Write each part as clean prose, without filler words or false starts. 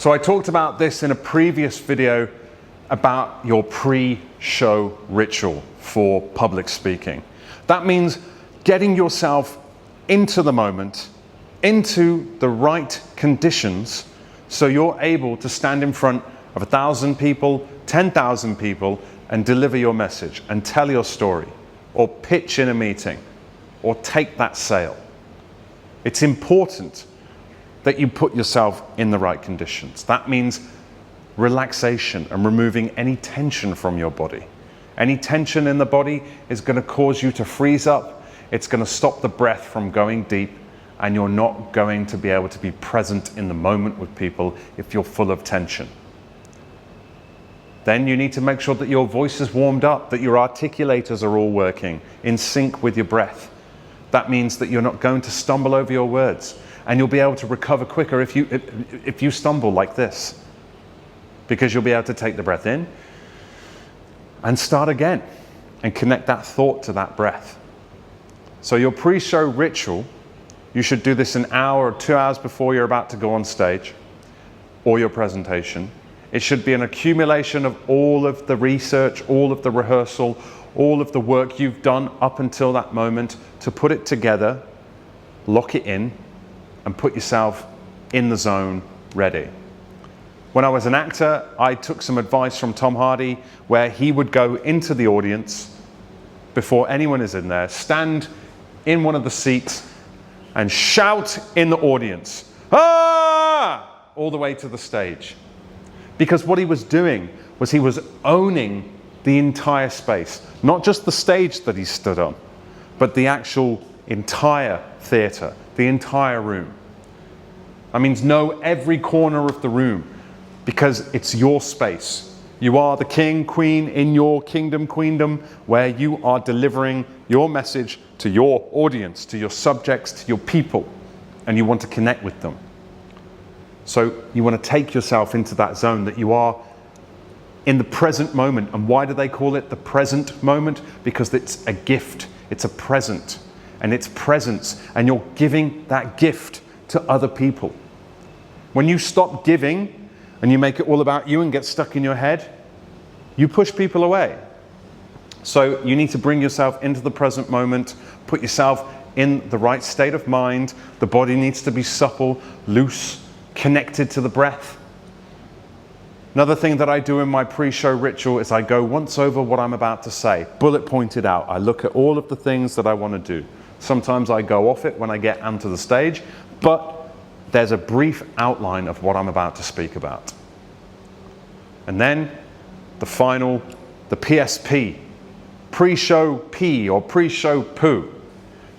So I talked about this in a previous video about your pre-show ritual for public speaking. That means getting yourself into the moment, into the right conditions, so you're able to stand in front of 1,000 people, 10,000 people, and deliver your message and tell your story, or pitch in a meeting, or take that sale. It's important that you put yourself in the right conditions. That means relaxation and removing any tension from your body. Any tension in the body is going to cause you to freeze up. It's going to stop the breath from going deep, and you're not going to be able to be present in the moment with people if you're full of tension. Then you need to make sure that your voice is warmed up, that your articulators are all working in sync with your breath. That means that you're not going to stumble over your words, and you'll be able to recover quicker if you stumble like this, because you'll be able to take the breath in and start again and connect that thought to that breath. So your pre-show ritual, you should do this an hour or 2 hours before you're about to go on stage or your presentation. It should be an accumulation of all of the research, all of the rehearsal, all of the work you've done up until that moment to put it together, lock it in, and put yourself in the zone, ready. When I was an actor, I took some advice from Tom Hardy, where he would go into the audience before anyone is in there, stand in one of the seats, and shout in the audience, "Ah!" all the way to the stage. Because what he was doing was he was owning the entire space, not just the stage that he stood on, but the actual entire theatre, the entire room. That means know every corner of the room, because it's your space. You are the king, queen in your kingdom, queendom, where you are delivering your message to your audience, to your subjects, to your people, and you want to connect with them. So you want to take yourself into that zone that you are in the present moment. And why do they call it the present moment? Because it's a gift, it's a present, and it's presence, and you're giving that gift to other people. When you stop giving and you make it all about you and get stuck in your head, you push people away. So you need to bring yourself into the present moment, put yourself in the right state of mind. The body needs to be supple, loose, connected to the breath. Another thing that I do in my pre-show ritual is I go once over what I'm about to say, bullet pointed out. I look at all of the things that I want to do. Sometimes I go off it when I get onto the stage, but there's a brief outline of what I'm about to speak about. And then the final, the PSP, pre-show P or pre-show poo,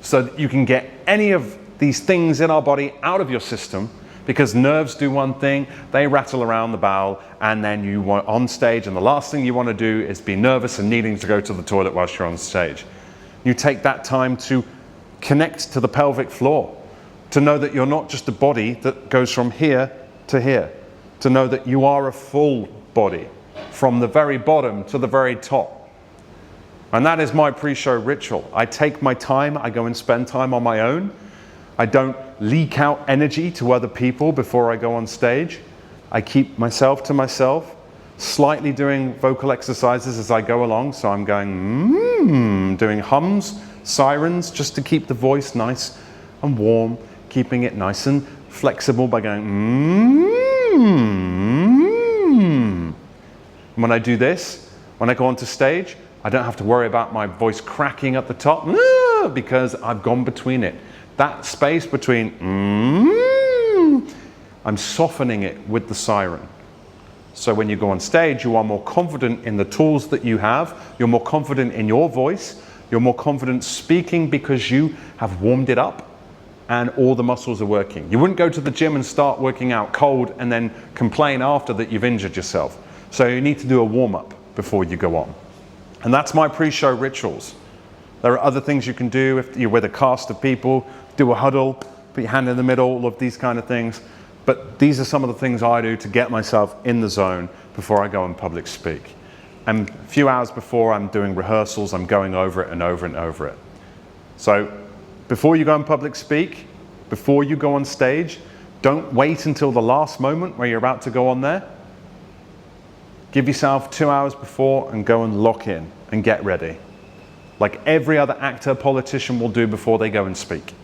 so that you can get any of these things in our body out of your system, because nerves do one thing, they rattle around the bowel, and then you want on stage, and the last thing you want to do is be nervous and needing to go to the toilet whilst you're on stage. You take that time to connect to the pelvic floor, to know that you're not just a body that goes from here to here, to know that you are a full body from the very bottom to the very top. And that is my pre-show ritual. I take my time, I go and spend time on my own. I don't leak out energy to other people before I go on stage. I keep myself to myself, slightly doing vocal exercises as I go along. So I'm going, doing hums, sirens, just to keep the voice nice and warm, keeping it nice and flexible by going, When I do this, when I go onto stage, I don't have to worry about my voice cracking at the top, because I've gone between it. That space between, I'm softening it with the siren. So when you go on stage, you are more confident in the tools that you have, you're more confident in your voice, you're more confident speaking because you have warmed it up and all the muscles are working. You wouldn't go to the gym and start working out cold and then complain after that you've injured yourself. So you need to do a warm-up before you go on. And that's my pre-show rituals. There are other things you can do if you're with a cast of people, do a huddle, put your hand in the middle, all of these kind of things. But these are some of the things I do to get myself in the zone before I go and public speak. And a few hours before I'm doing rehearsals, I'm going over it and over and over it. So before you go and public speak, before you go on stage, Don't wait until the last moment where you're about to go on there. Give yourself 2 hours before and go and lock in and get ready. Like every other actor, politician will do before they go and speak.